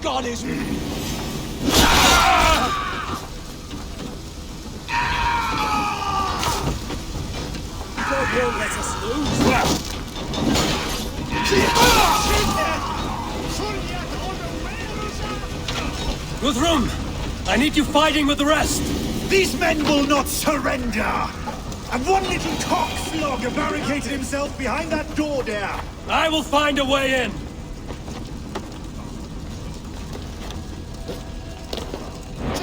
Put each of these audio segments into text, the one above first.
God is... God won't let us lose. Guthrum, I need you fighting with the rest. These men will not surrender! And one little cockflogger barricaded himself behind that door there! I will find a way in.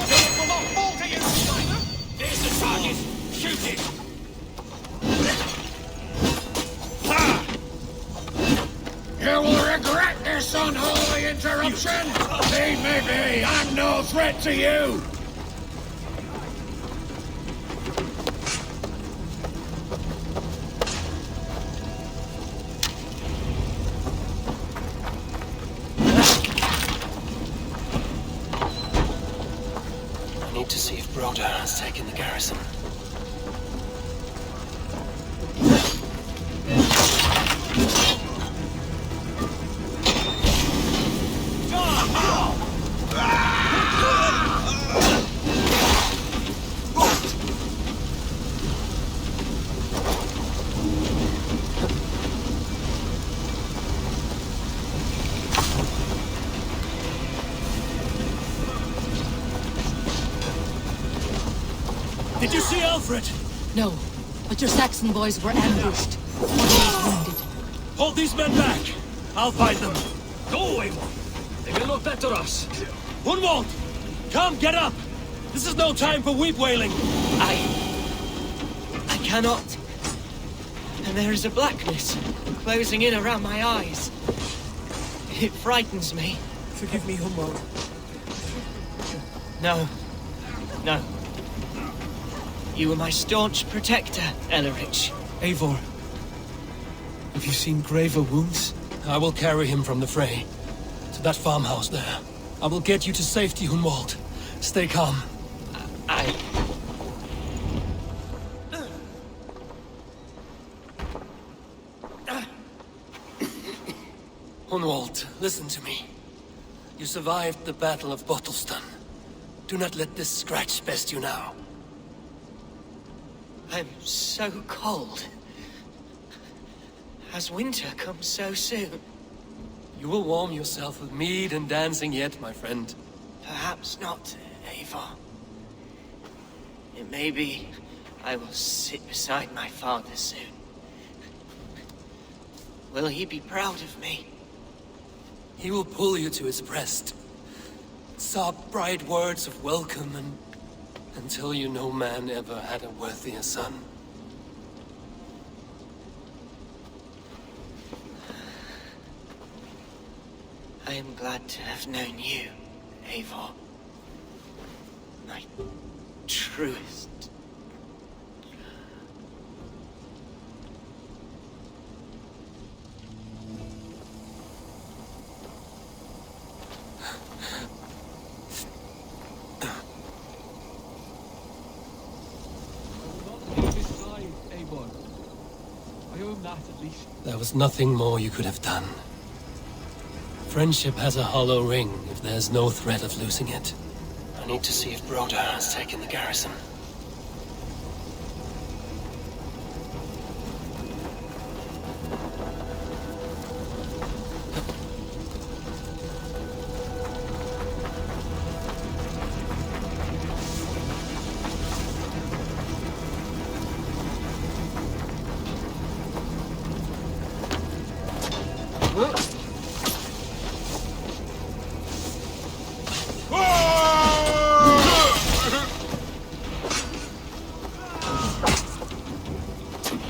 It will not fall to you, Simon! There's the target! Shoot it! You will regret this unholy interruption! Leave me be! I'm no threat to you! I need to see if Broder has taken the garrison. Did you see Alfred? No, but your Saxon boys were ambushed. One was wounded. Hold these men back. I'll fight them. Go away! They will not better us. Hunwald! Come, get up! This is no time for weep wailing. I cannot. And there is a blackness closing in around my eyes. It frightens me. Forgive me, Hunwald. No. No. You were my staunch protector, Ellerich. Eivor, have you seen graver wounds? I will carry him from the fray. To that farmhouse there. I will get you to safety, Hunwald. Stay calm. Hunwald, listen to me. You survived the Battle of Bottleston. Do not let this scratch best you now. I'm so cold. Has winter come so soon? You will warm yourself with mead and dancing yet, my friend. Perhaps not, Eivor. It may be I will sit beside my father soon. Will he be proud of me? He will pull you to his breast. Sob bright words of welcome and... until you no man ever had a worthier son. I am glad to have known you, Eivor. My truest. There was nothing more you could have done. Friendship has a hollow ring if there's no threat of losing it. I need to see if Broder has taken the garrison.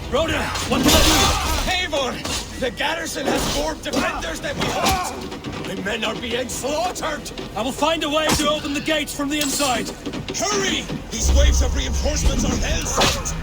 Broder, what can I Eivor! The garrison has more defenders than we hoped! My men are being slaughtered! do? I will find a way to open the gates from the inside. Hurry! These waves of reinforcements are hell sent!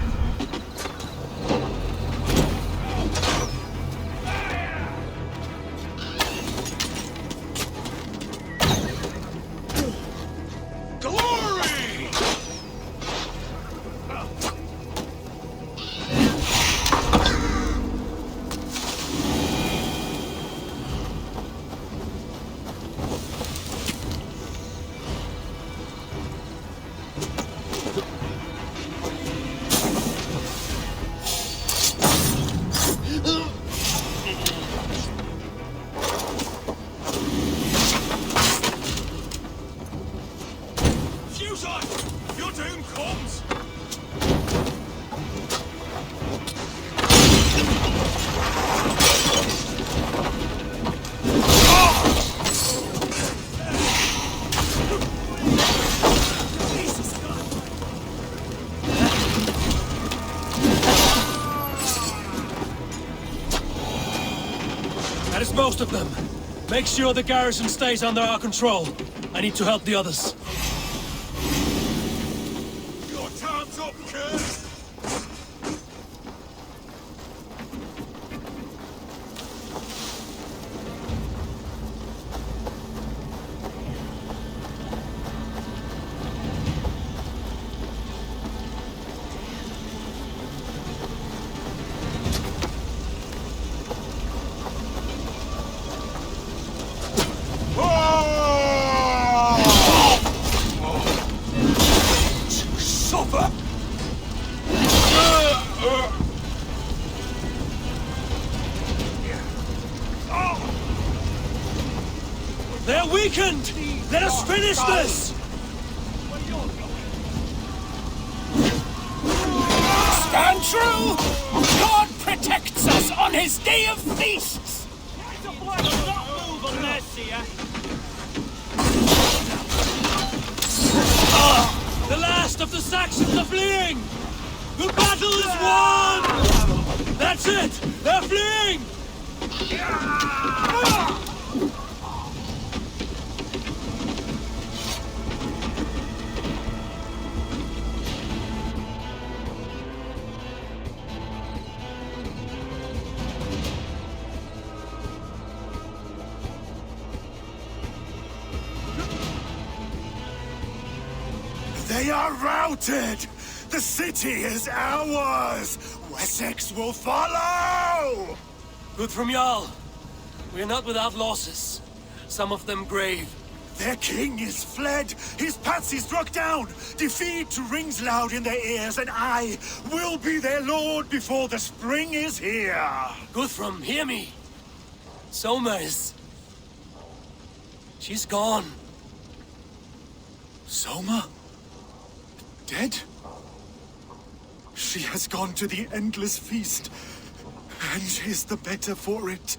most of them. Make sure the garrison stays under our control. I need to help the others. Your time's up, kid! They're weakened! Let us finish this! Stand true! God protects us on his day of feasts! The last of the Saxons are fleeing! The battle is won! That's it! They're fleeing! They are routed! The city is ours! Wessex will follow! Good from Jarl. We're not without losses. Some of them grave. Their king is fled! His patsy struck down! Defeat rings loud in their ears, and I will be their lord before the spring is here! Guthrum, hear me. Soma is... she's gone. Soma? Dead? She has gone to the endless feast, and is the better for it.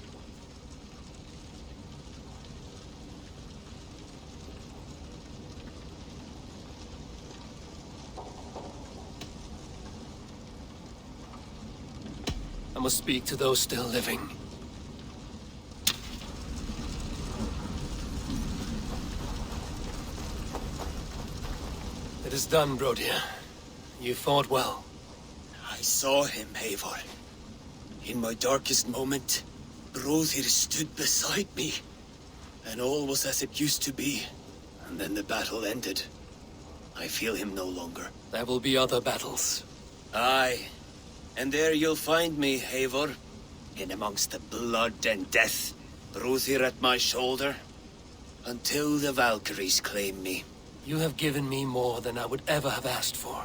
I must speak to those still living. It is done, Brodir. You fought well. I saw him, Eivor. In my darkest moment, Brodir stood beside me. And all was as it used to be. And then the battle ended. I feel him no longer. There will be other battles. Aye. And there you'll find me, Eivor. In amongst the blood and death. Brodir at my shoulder. Until the Valkyries claim me. You have given me more than I would ever have asked for.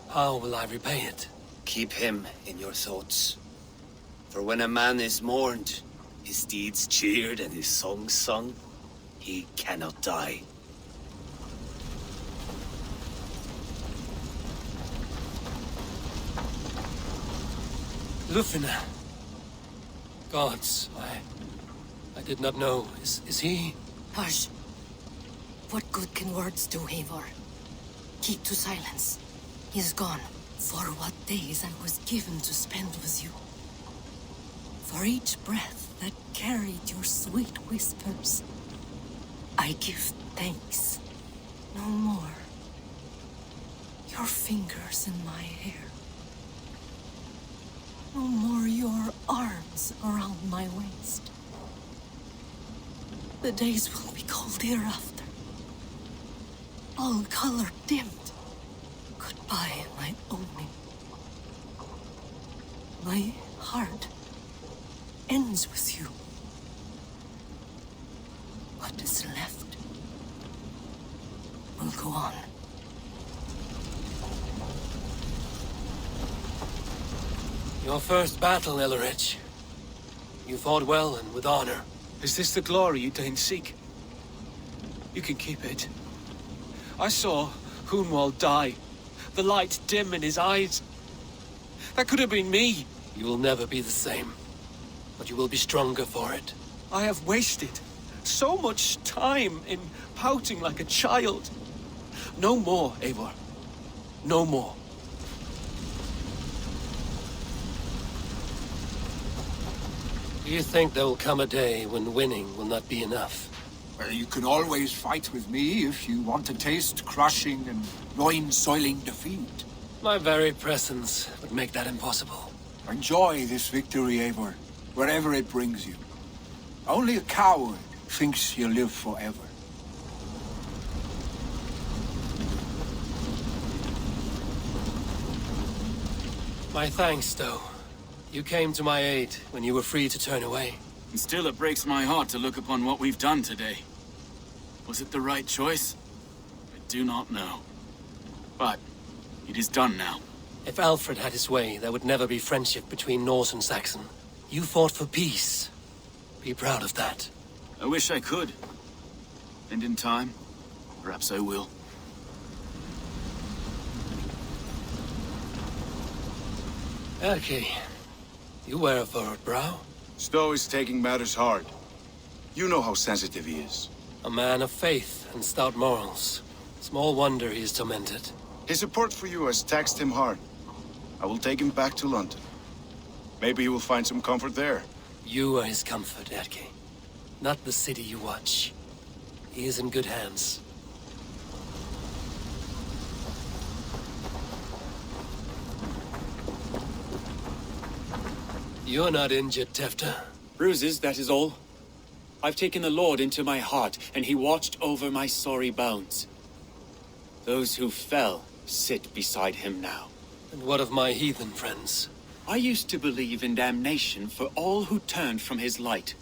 How will I repay it? Keep him in your thoughts. For when a man is mourned, his deeds cheered and his songs sung, he cannot die. Lufina. Gods, I did not know. Is he? Hush. What good can words do, Eivor? Keep to silence. He is gone. For what days I was given to spend with you. For each breath that carried your sweet whispers. I give thanks. No more. Your fingers in my hair. No more your arms around my waist. The days will be cold hereafter. All color dimmed. Goodbye, my only. My heart ends with you. What is left will go on. Your first battle, Ellerich. You fought well and with honor. Is this the glory you deign seek? You can keep it. I saw Hunwald die. The light dim in his eyes. That could have been me. You will never be the same. But you will be stronger for it. I have wasted so much time in pouting like a child. No more, Eivor. No more. Do you think there will come a day when winning will not be enough? Well, you can always fight with me if you want to taste crushing and loin-soiling defeat. My very presence would make that impossible. Enjoy this victory, Eivor, wherever it brings you. Only a coward thinks he'll live forever. My thanks, though. You came to my aid when you were free to turn away. And still it breaks my heart to look upon what we've done today. Was it the right choice? I do not know. But it is done now. If Alfred had his way, there would never be friendship between Norse and Saxon. You fought for peace. Be proud of that. I wish I could. And in time, perhaps I will. Okay. You wear a furrowed brow. Stowe is taking matters hard. You know how sensitive he is. A man of faith and stout morals. Small wonder he is tormented. His support for you has taxed him hard. I will take him back to London. Maybe he will find some comfort there. You are his comfort, Erke. Not the city you watch. He is in good hands. You're not injured, Tefta. Bruises, that is all. I've taken the Lord into my heart, and he watched over my sorry bones. Those who fell sit beside him now. And what of my heathen friends? I used to believe in damnation for all who turned from his light.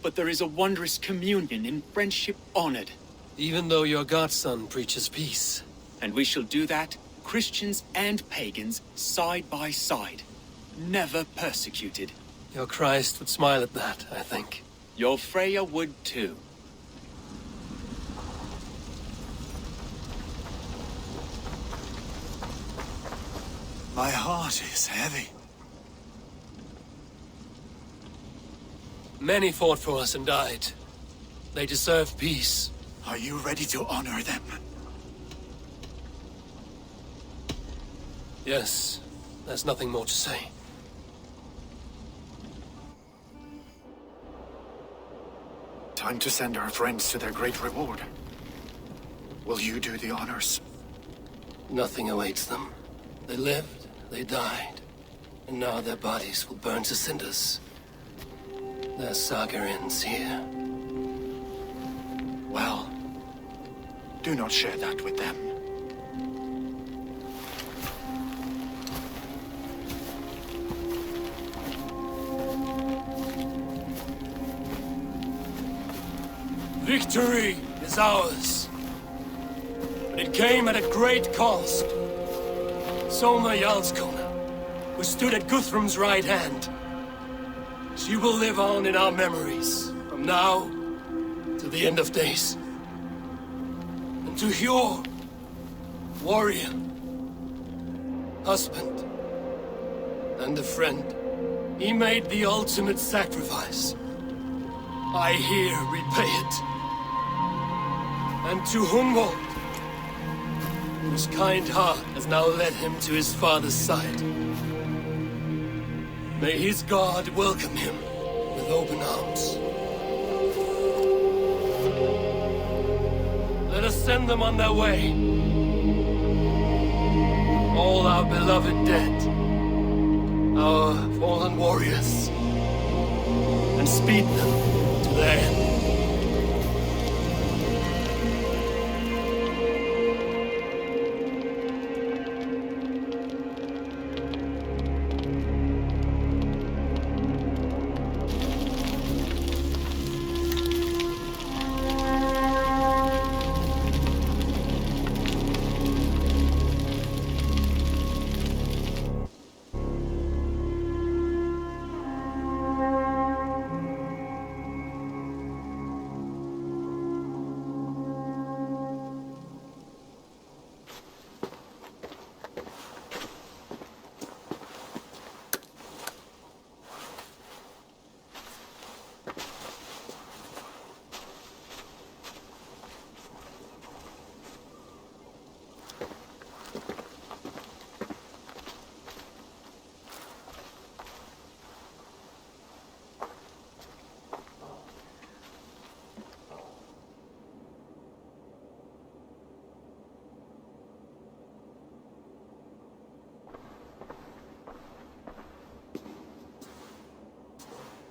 But there is a wondrous communion in friendship honored. Even though your godson preaches peace. And we shall do that, Christians and pagans, side by side. Never persecuted. Your Christ would smile at that, I think. Your Freya would too. My heart is heavy. Many fought for us and died. They deserve peace. Are you ready to honor them? Yes, there's nothing more to say. Time to send our friends to their great reward. Will you do the honors? Nothing awaits them. They lived, they died, and now their bodies will burn to cinders. Their saga ends here. Well, do not share that with them. Victory is ours. But it came at a great cost. Soma Jarlskona, who stood at Guthrum's right hand. She will live on in our memories, from now to the end of days. And to Hjor, warrior, husband, and a friend, he made the ultimate sacrifice. I here repay it. And to Hunwald, whose kind heart has now led him to his father's side. May his God welcome him with open arms. Let us send them on their way. All our beloved dead, our fallen warriors, and speed them to their end.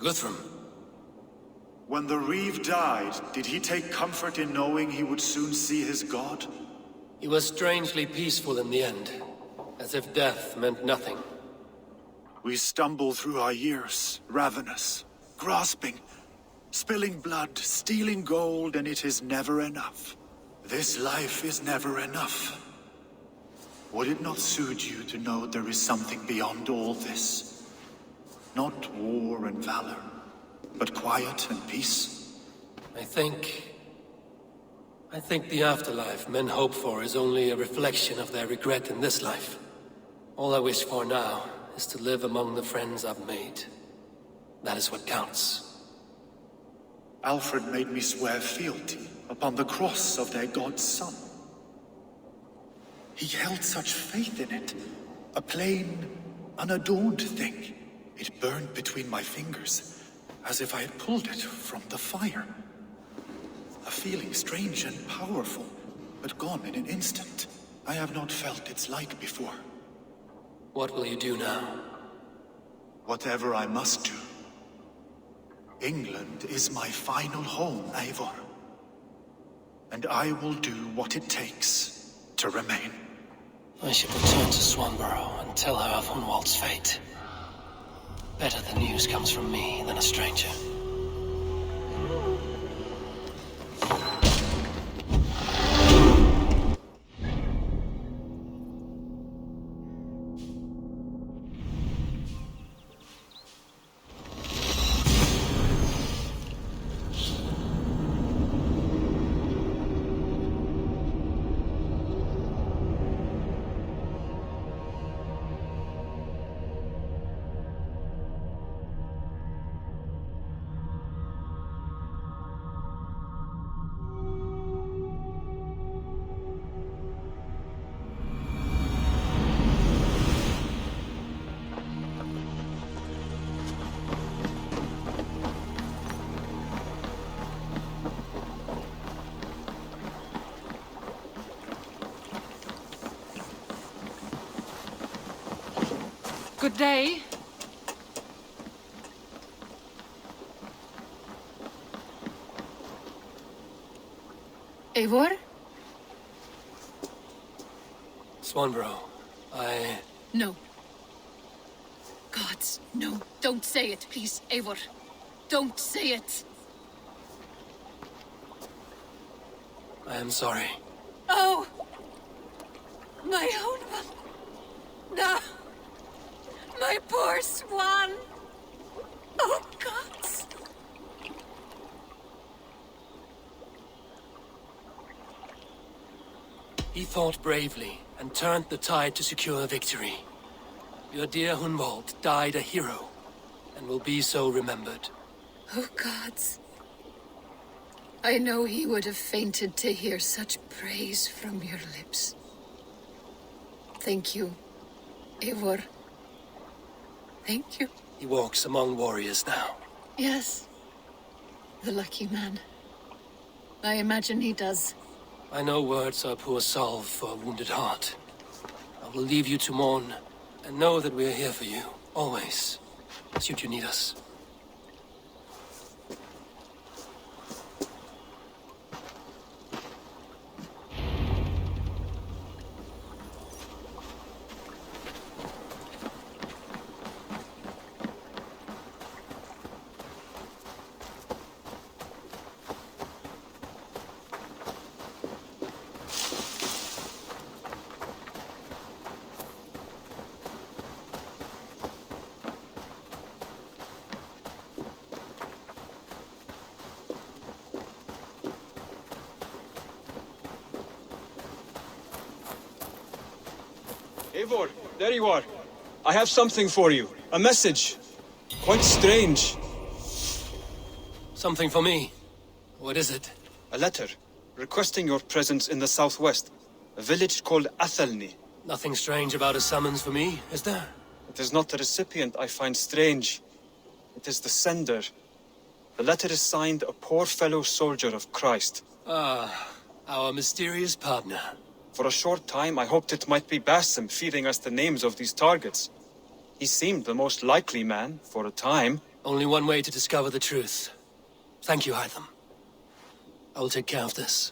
Guthrum. When the Reeve died, did he take comfort in knowing he would soon see his god? He was strangely peaceful in the end, as if death meant nothing. We stumble through our years, ravenous, grasping, spilling blood, stealing gold, and it is never enough. This life is never enough. Would it not suit you to know there is something beyond all this? Not war and valor, but quiet and peace? I think the afterlife men hope for is only a reflection of their regret in this life. All I wish for now is to live among the friends I've made. That is what counts. Alfred made me swear fealty upon the cross of their god's son. He held such faith in it. A plain, unadorned thing. It burned between my fingers, as if I had pulled it from the fire. A feeling strange and powerful, but gone in an instant. I have not felt its like before. What will you do now? Whatever I must do. England is my final home, Eivor. And I will do what it takes to remain. I should return to Swanborough and tell her of Hunwald's fate. Better the news comes from me than a stranger. Good day. Eivor? Swanborough, No. Gods, no. Don't say it, please, Eivor. Don't say it. I am sorry. Oh! My own one. No! My poor swan! Oh, gods! He fought bravely and turned the tide to secure a victory. Your dear Hunwald died a hero, and will be so remembered. Oh, gods. I know he would have fainted to hear such praise from your lips. Thank you, Eivor. Thank you. He walks among warriors now. Yes. The lucky man. I imagine he does. I know words are a poor salve for a wounded heart. I will leave you to mourn, and know that we are here for you, always, should you need us. Eivor, there you are. I have something for you. A message. Quite strange. Something for me? What is it? A letter, requesting your presence in the southwest. A village called Athelney. Nothing strange about a summons for me, is there? It is not the recipient I find strange. It is the sender. The letter is signed a poor fellow soldier of Christ. Ah, our mysterious partner. For a short time, I hoped it might be Basim feeding us the names of these targets. He seemed the most likely man, for a time. Only one way to discover the truth. Thank you, Hytham. I will take care of this.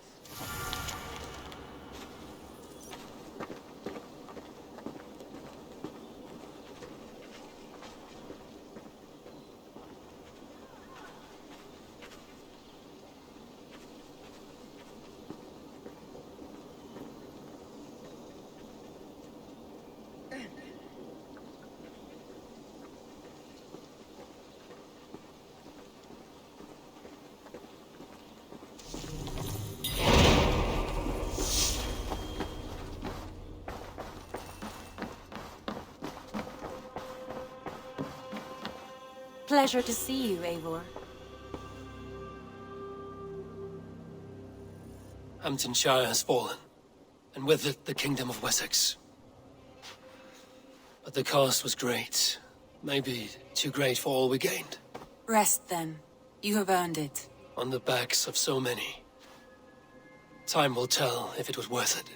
Pleasure to see you, Eivor. Hamptonshire has fallen, and with it the Kingdom of Wessex. But the cost was great. Maybe too great for all we gained. Rest then. You have earned it. On the backs of so many. Time will tell if it was worth it.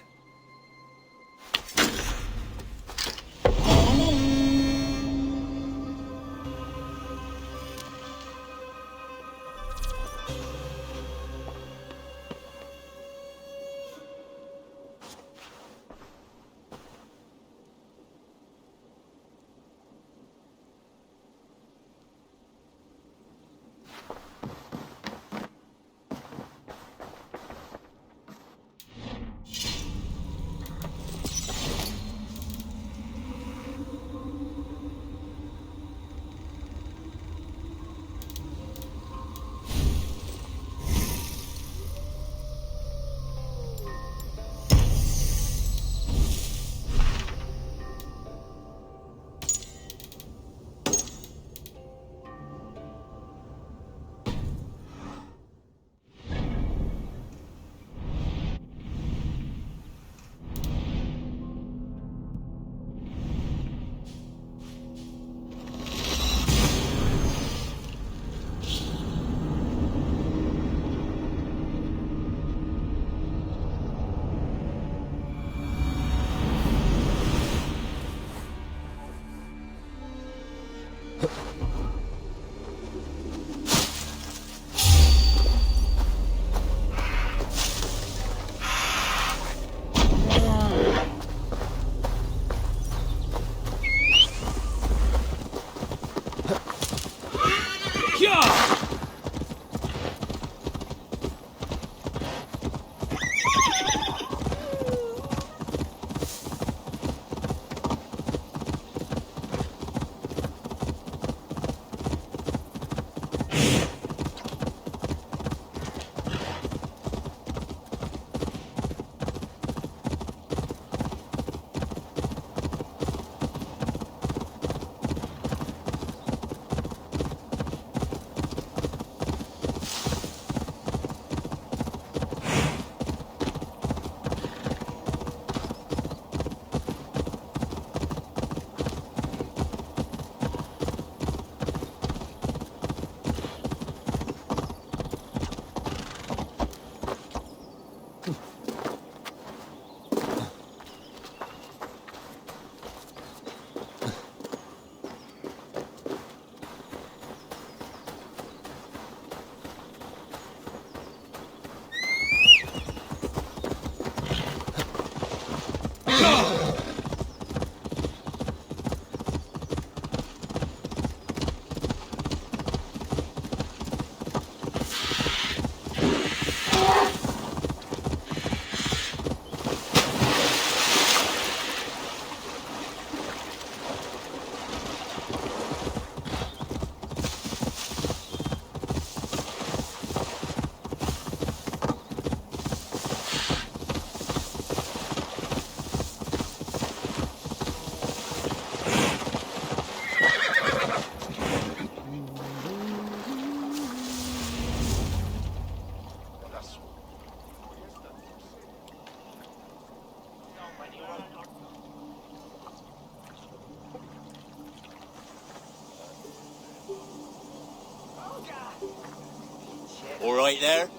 All right there?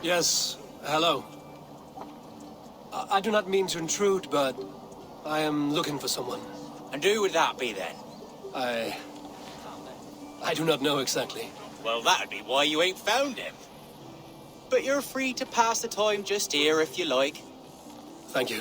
Yes, hello. I do not mean to intrude, but I am looking for someone. And who would that be then? I do not know exactly. Well, that'd be why you ain't found him. But you're free to pass the time just here if you like. Thank you.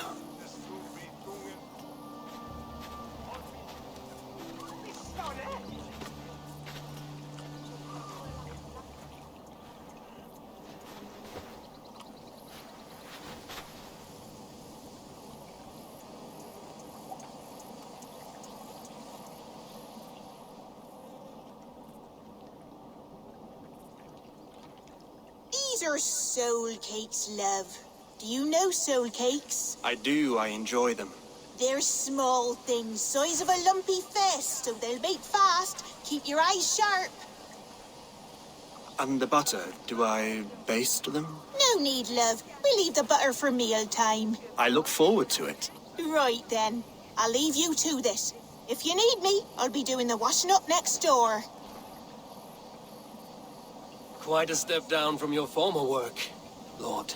These are soul cakes, love. Do you know soul cakes? I do. I enjoy them. They're small things, size of a lumpy fist, so they'll bake fast. Keep your eyes sharp. And the butter, do I baste them? No need, love. We'll leave the butter for meal time. I look forward to it. Right then. I'll leave you to this. If you need me, I'll be doing the washing up next door. Quite a step down from your former work, Lord.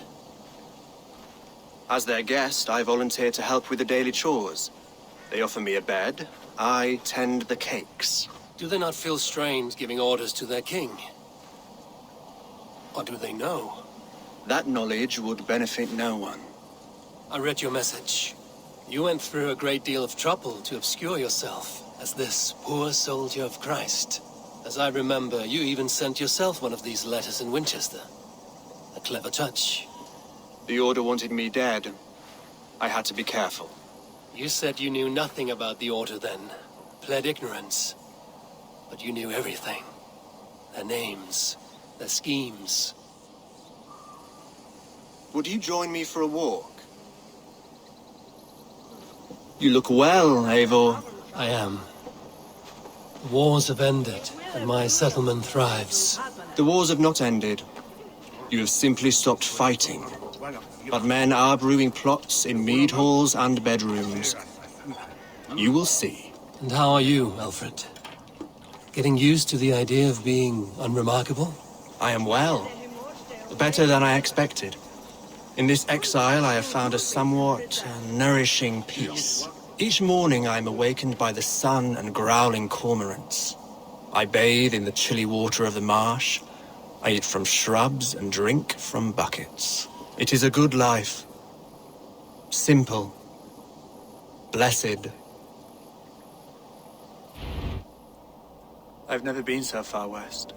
As their guest, I volunteer to help with the daily chores. They offer me a bed. I tend the cakes. Do they not feel strange giving orders to their king? Or do they know? That knowledge would benefit no one. I read your message. You went through a great deal of trouble to obscure yourself as this poor soldier of Christ. As I remember, you even sent yourself one of these letters in Winchester. A clever touch. The Order wanted me dead. I had to be careful. You said you knew nothing about the Order then. Pled ignorance. But you knew everything. Their names, their schemes. Would you join me for a walk? You look well, Eivor. I am. The wars have ended, and my settlement thrives. The wars have not ended. You have simply stopped fighting. But men are brewing plots in mead halls and bedrooms. You will see. And how are you, Alfred? Getting used to the idea of being unremarkable? I am well. Better than I expected. In this exile, I have found a somewhat nourishing peace. Each morning, I am awakened by the sun and growling cormorants. I bathe in the chilly water of the marsh. I eat from shrubs and drink from buckets. It is a good life. Simple. Blessed. I've never been so far west.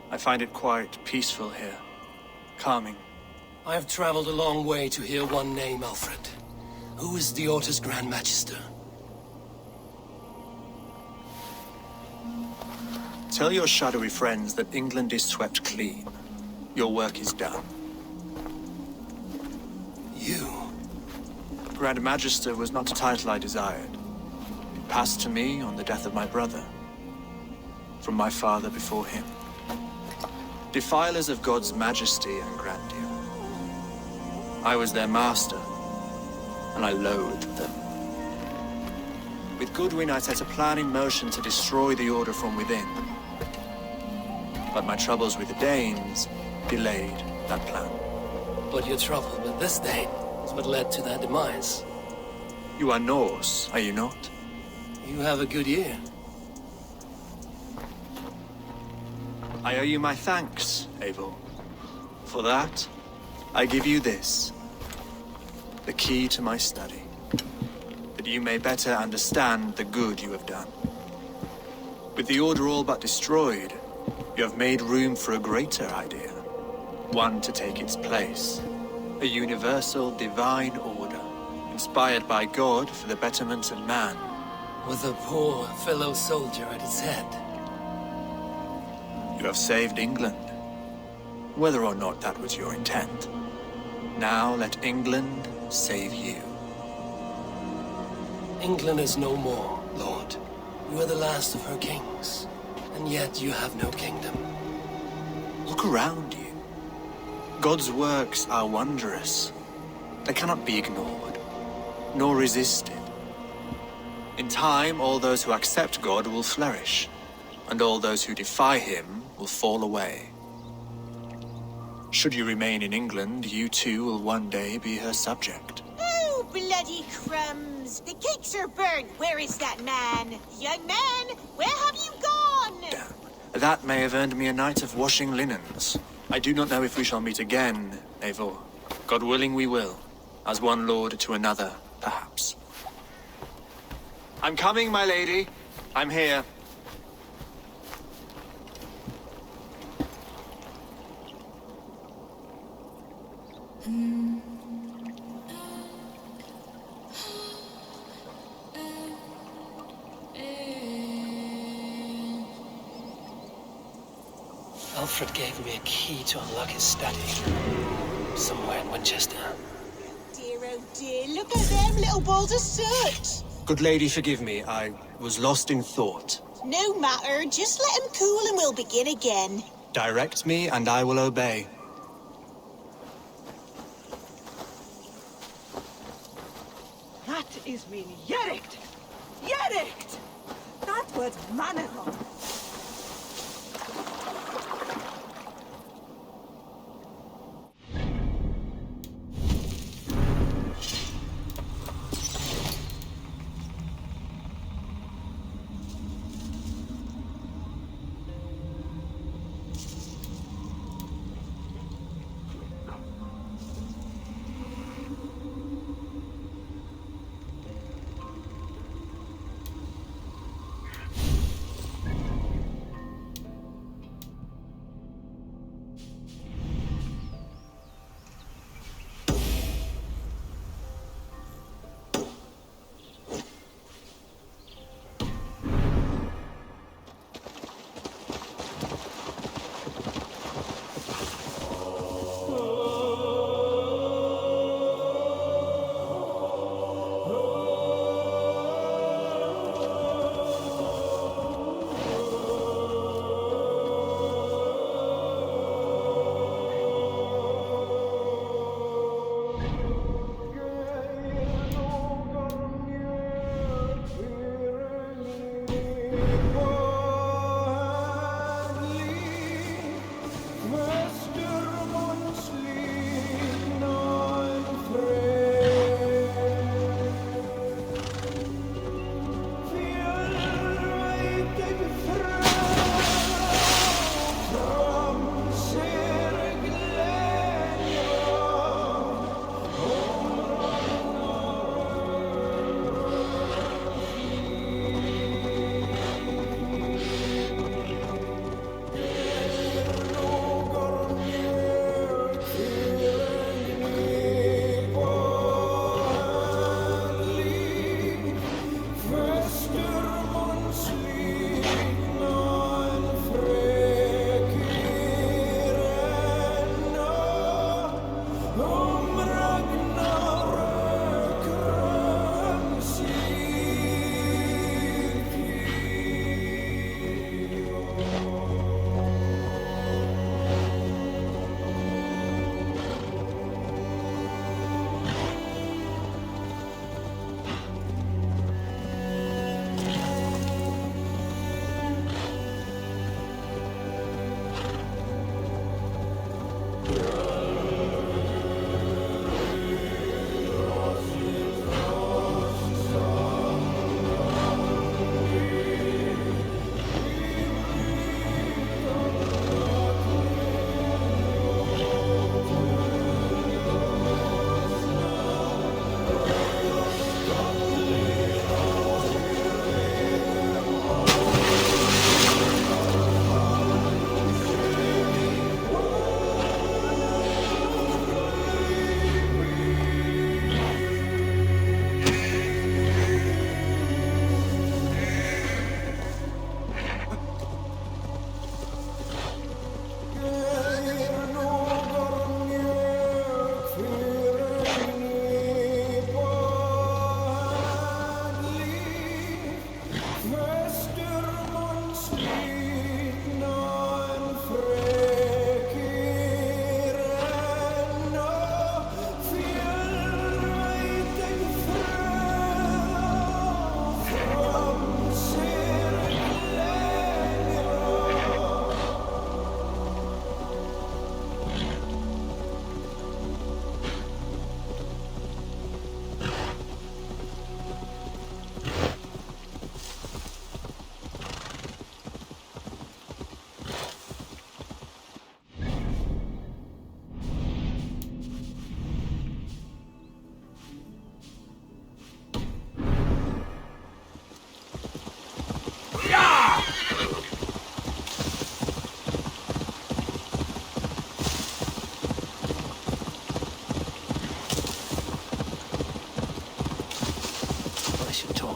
I find it quite peaceful here. Calming. I have traveled a long way to hear one name, Alfred. Who is the Order's Grand Magister? Tell your shadowy friends that England is swept clean. Your work is done. You? Grand Magister was not a title I desired. It passed to me on the death of my brother. From my father before him. Defilers of God's majesty and grandeur. I was their master, and I loathed them. With Goodwin, I set a plan in motion to destroy the Order from within. But my troubles with the Danes delayed that plan. But your trouble with this Dane is what led to their demise. You are Norse, are you not? You have a good ear. I owe you my thanks, Eivor. For that, I give you this. The key to my study. That you may better understand the good you have done. With the Order all but destroyed, you have made room for a greater idea. One to take its place. A universal divine order, inspired by God for the betterment of man. With a poor fellow soldier at its head. You have saved England, whether or not that was your intent. Now let England save you. England is no more, Lord. You are the last of her kings, and yet you have no kingdom. Look around you. God's works are wondrous. They cannot be ignored, nor resisted. In time, all those who accept God will flourish, and all those who defy him will fall away. Should you remain in England, you too will one day be her subject. Oh, bloody crumbs! The cakes are burned. Where is that man? Young man, where have you gone? That may have earned me a night of washing linens. I do not know if we shall meet again, Eivor. God willing we will. As one lord to another, perhaps. I'm coming, my lady. I'm here. Alfred gave me a key to unlock his study. Somewhere in Winchester. Dear, oh dear, look at them little balls of soot. Good lady, forgive me. I was lost in thought. No matter, just let them cool and we'll begin again. Direct me, and I will obey. That is min Jericht! Jericht! That was Manneron!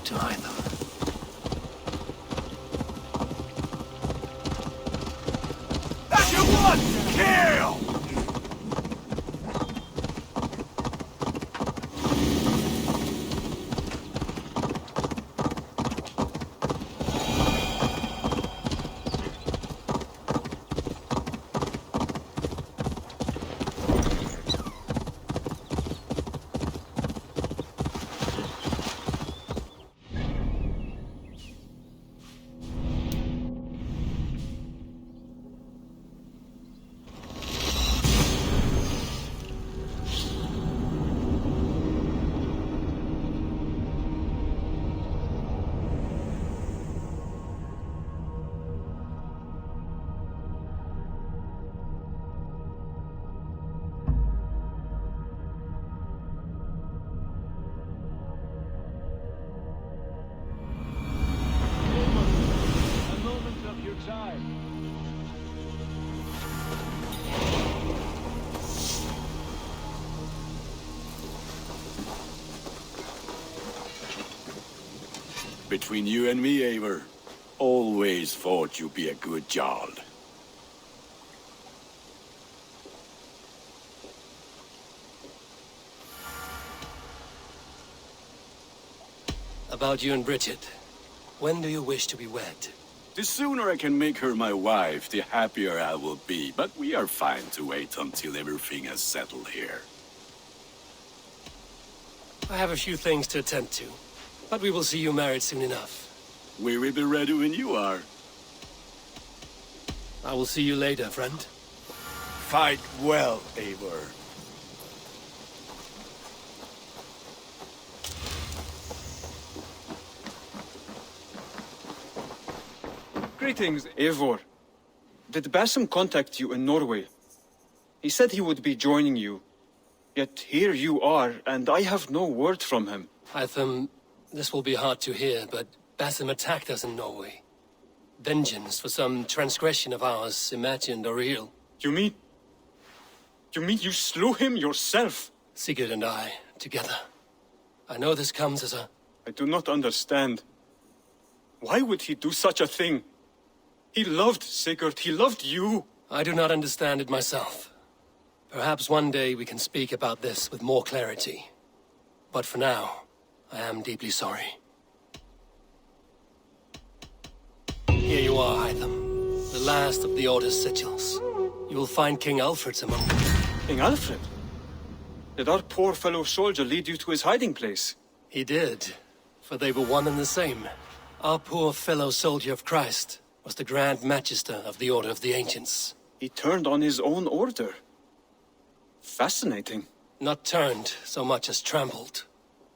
talk to Hytham. That's your blood! Kill! Between you and me, Eivor, always thought you'd be a good Jarl. About you and Bridget, when do you wish to be wed? The sooner I can make her my wife, the happier I will be. But we are fine to wait until everything has settled here. I have a few things to attend to, but we will see you married soon enough. We will be ready when you are. I will see you later, friend. Fight well, Eivor. Greetings, Eivor. Did Basim contact you in Norway? He said he would be joining you. Yet here you are, and I have no word from him. Hytham, this will be hard to hear, but Basim attacked us in Norway. Vengeance for some transgression of ours, imagined or real. You mean you slew him yourself? Sigurd and I, together. I know this comes as a... I do not understand. Why would he do such a thing? He loved Sigurd, he loved you. I do not understand it myself. Perhaps one day we can speak about this with more clarity. But for now, I am deeply sorry. Here you are, Hytham. The last of the Order's sigils. You will find King Alfred's among them. King Alfred? Did our poor fellow soldier lead you to his hiding place? He did, for they were one and the same. Our poor fellow soldier of Christ was the Grand Magister of the Order of the Ancients. He turned on his own order. Fascinating. Not turned so much as trampled.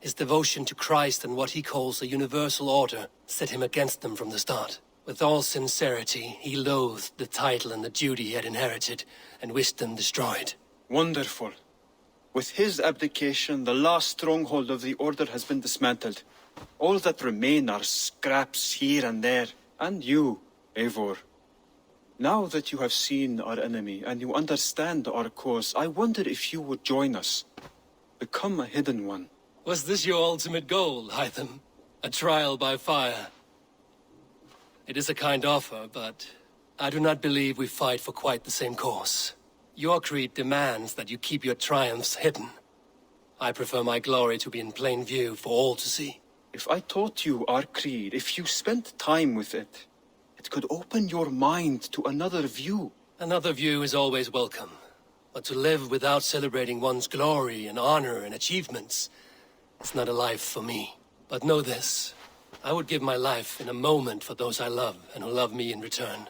His devotion to Christ and what he calls a universal order set him against them from the start. With all sincerity, he loathed the title and the duty he had inherited, and wished them destroyed. Wonderful. With his abdication, the last stronghold of the Order has been dismantled. All that remain are scraps here and there. And you, Eivor. Now that you have seen our enemy and you understand our cause, I wonder if you would join us. Become a hidden one. Was this your ultimate goal, Hytham? A trial by fire? It is a kind offer, but I do not believe we fight for quite the same cause. Your creed demands that you keep your triumphs hidden. I prefer my glory to be in plain view for all to see. If I taught you our creed, if you spent time with it, it could open your mind to another view. Another view is always welcome. But to live without celebrating one's glory and honor and achievements is not a life for me. But know this. I would give my life in a moment for those I love and who love me in return.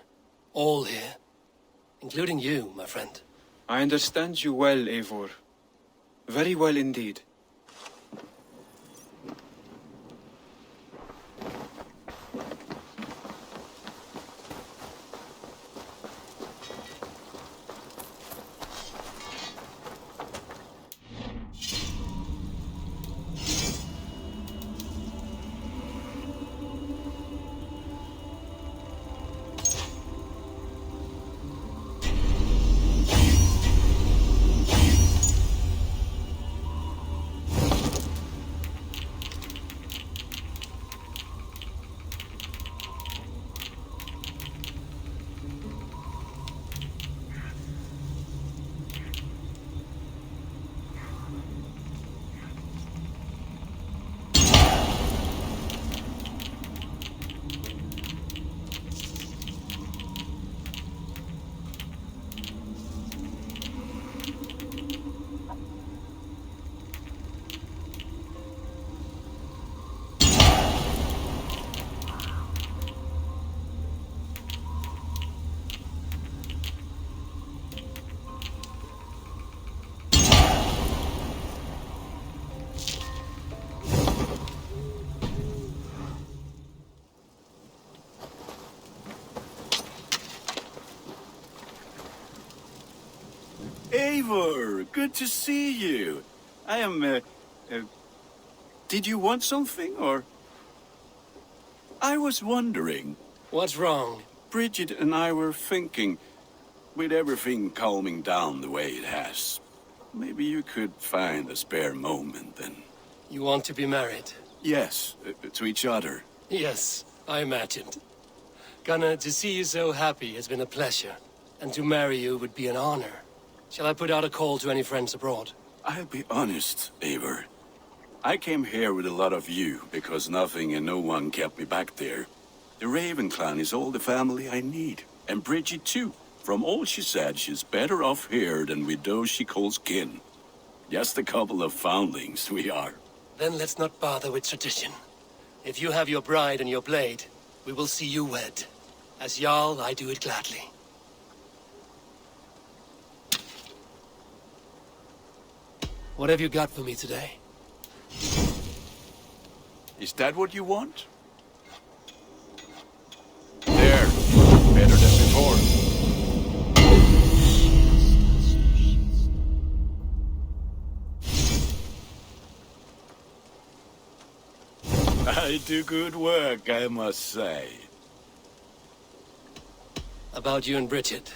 All here. Including you, my friend. I understand you well, Eivor. Very well indeed. Eivor, good to see you. I am, did you want something, or? I was wondering. What's wrong? Bridget and I were thinking, with everything calming down the way it has, maybe you could find a spare moment and... You want to be married? Yes, to each other. Yes, I imagined. Gunnar, to see you so happy has been a pleasure. And to marry you would be an honor. Shall I put out a call to any friends abroad? I'll be honest, Eivor. I came here with a lot of you, because nothing and no one kept me back there. The Raven clan is all the family I need. And Bridget too. From all she said, she's better off here than with those she calls kin. Just a couple of foundlings we are. Then let's not bother with tradition. If you have your bride and your blade, we will see you wed. As Jarl, I do it gladly. What have you got for me today? Is that what you want? There. Better than before. I do good work, I must say. About you and Bridget.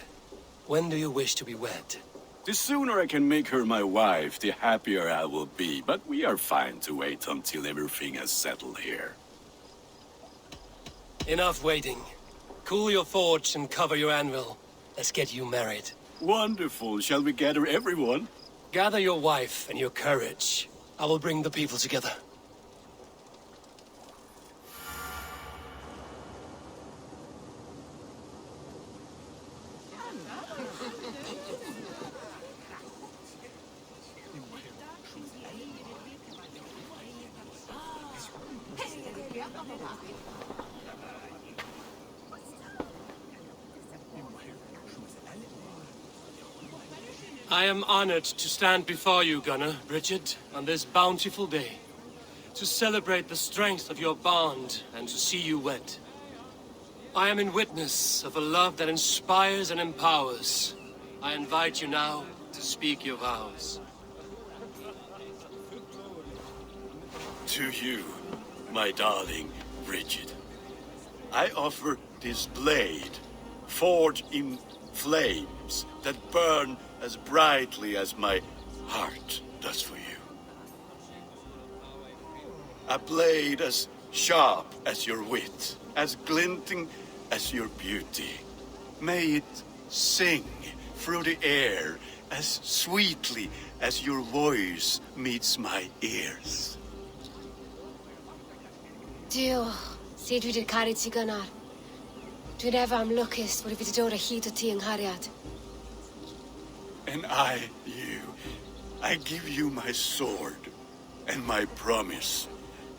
When do you wish to be wed? The sooner I can make her my wife, the happier I will be. But we are fine to wait until everything has settled here. Enough waiting. Cool your forge and cover your anvil. Let's get you married. Wonderful. Shall we gather everyone? Gather your wife and your courage. I will bring the people together. I am honored to stand before you, Gunnar, Bridget, on this bountiful day, to celebrate the strength of your bond and to see you wed. I am in witness of a love that inspires and empowers. I invite you now to speak your vows. To you, my darling Bridget, I offer this blade, forged in flames that burn as brightly as my heart does for you. A blade as sharp as your wit, as glinting as your beauty. May it sing through the air as sweetly as your voice meets my ears. Dio, syd dwi 'di caru ti Gunnar. Dwi'n efo am lwcus bod fi 'di dod o hyd o ti yng nghariad. And I give you my sword and my promise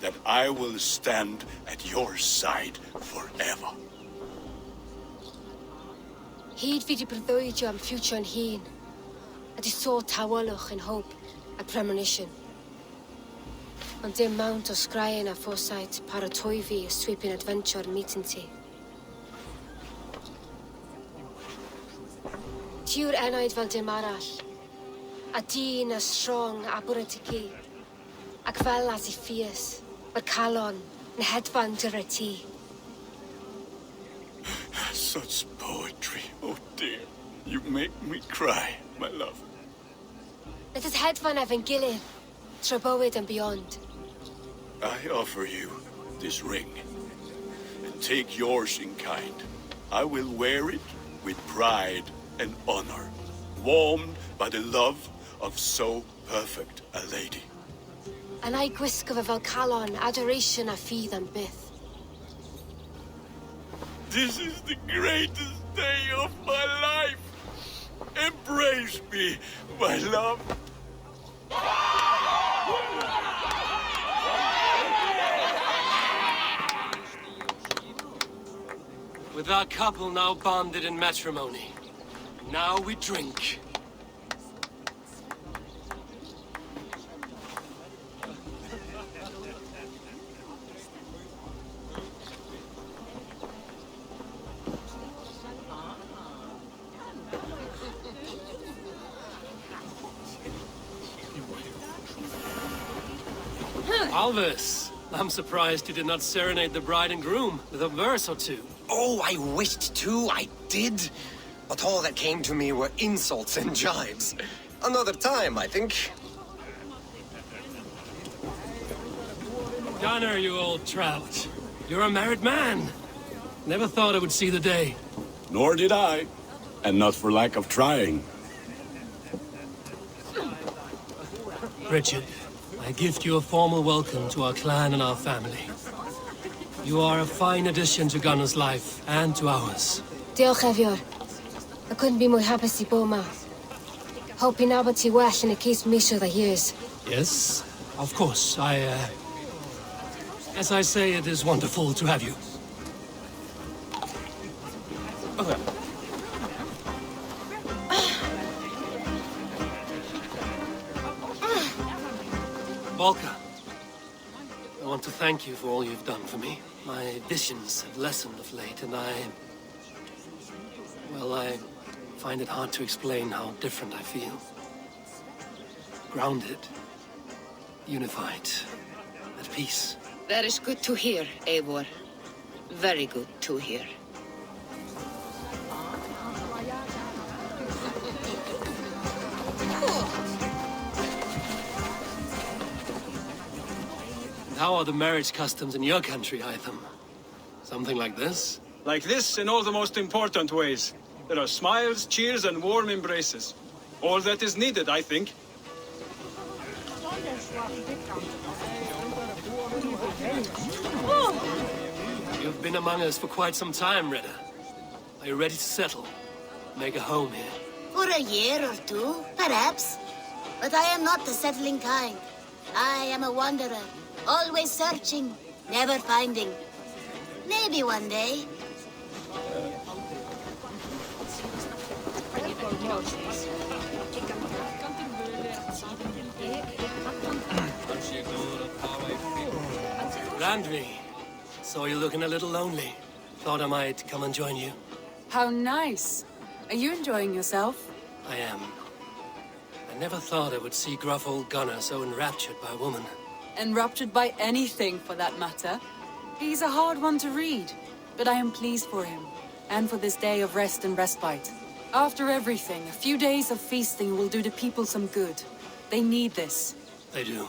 that I will stand at your side forever. Hyd fi 'di breuddwydio am ffiwtio yn hun, a di sôn tawelwch yn hope a premonition. Ond dim mount o sgraen a foresight paratoi fi a sweeping adventure meeting ti. Tiw'r enaid fel dim arall, a dyn a strong a bwrdd ti gi, ac fel as I ffies, mae'r calon yn hedfan dyr ti. Such poetry, oh dear. You make me cry, my love. Let us hedfan efo'n gilydd, tro bywyd and beyond. I offer you this ring, and take yours in kind. I will wear it with pride and honor, warmed by the love of so perfect a lady. And I gwisgo fe fel calon, adoration a ffydd am byth. This is the greatest day of my life. Embrace me, my love. With our couple now bonded in matrimony, now we drink. Alvis, I'm surprised you did not serenade the bride and groom with a verse or two. Oh, I wished to, I did. But all that came to me were insults and jibes. Another time, I think. Gunnar, you old trout. You're a married man. Never thought I would see the day. Nor did I. And not for lack of trying. Richard, I gift you a formal welcome to our clan and our family. You are a fine addition to Gunnar's life and to ours. Diolch Evior. I couldn't be more happy to bo ma. Hoping abati well in a case misho the years. Yes, of course. As I say, it is wonderful to have you. Okay. Volka, I want to thank you for all you've done for me. My visions have lessened of late, and I find it hard to explain how different I feel. Grounded, unified, at peace. That is good to hear, Eivor. Very good to hear. And how are the marriage customs in your country, Itham? Something like this? Like this in all the most important ways. There are smiles, cheers, and warm embraces. All that is needed, I think. You've been among us for quite some time, Reda. Are you ready to settle? Make a home here? For a year or two, perhaps. But I am not the settling kind. I am a wanderer, always searching, never finding. Maybe one day. Randvi, saw you looking a little lonely. Thought I might come and join you. How nice. Are you enjoying yourself? I am. I never thought I would see gruff old Gunnar so enraptured by a woman. Enraptured by anything, for that matter. He's a hard one to read, but I am pleased for him, and for this day of rest and respite. After everything, a few days of feasting will do the people some good. They need this. They do.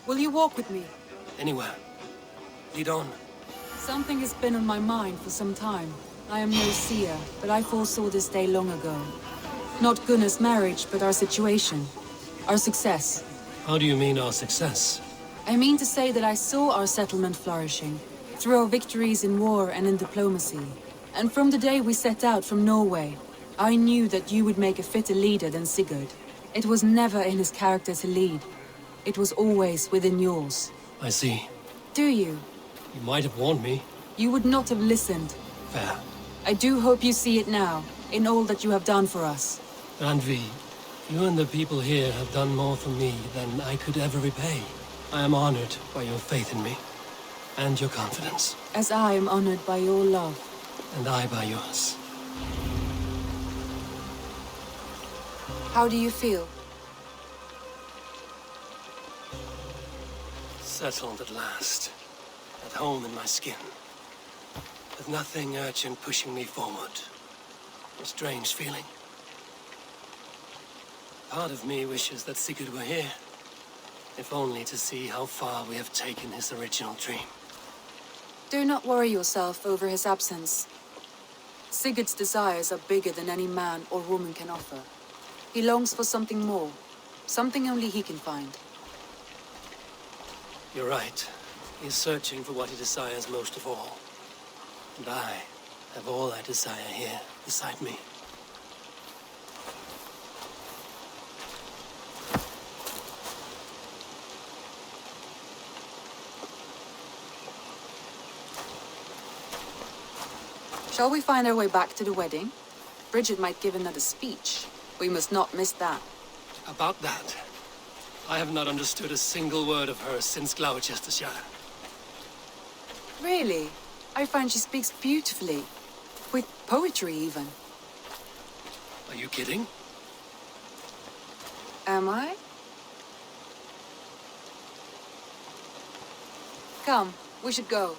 Will you walk with me? Anywhere. Lead on. Something has been on my mind for some time. I am no seer, but I foresaw this day long ago. Not Gunnar's marriage, but our situation. Our success. How do you mean our success? I mean to say that I saw our settlement flourishing, through our victories in war and in diplomacy. And from the day we set out from Norway, I knew that you would make a fitter leader than Sigurd. It was never in his character to lead. It was always within yours. I see. Do you? You might have warned me. You would not have listened. Fair. I do hope you see it now, in all that you have done for us. Randvi, you and the people here have done more for me than I could ever repay. I am honored by your faith in me, and your confidence. As I am honored by your love. And I by yours. How do you feel? Settled at last. At home in my skin. With nothing urgent pushing me forward. A strange feeling. Part of me wishes that Sigurd were here. If only to see how far we have taken his original dream. Do not worry yourself over his absence. Sigurd's desires are bigger than any man or woman can offer. He longs for something more. Something only he can find. You're right. He is searching for what he desires most of all. And I have all I desire here beside me. Shall we find our way back to the wedding? Bridget might give another speech. We must not miss that. About that, I have not understood a single word of hers since Gloucestershire. Really? I find she speaks beautifully. With poetry, even. Are you kidding? Am I? Come, we should go.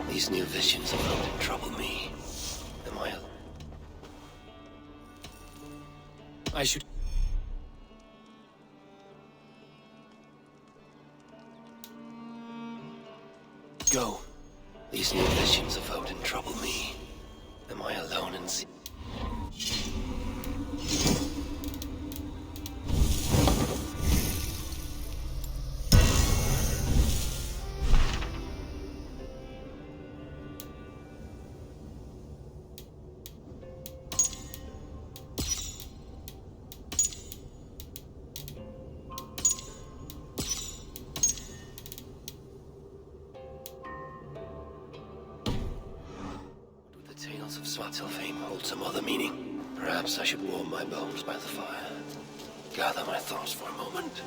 These new visions of Odin trouble me. Am I... I should... Go. These new visions of Odin trouble me. Am I alone in sea? Tales of Svartalfheim hold some other meaning. Perhaps I should warm my bones by the fire. Gather my thoughts for a moment.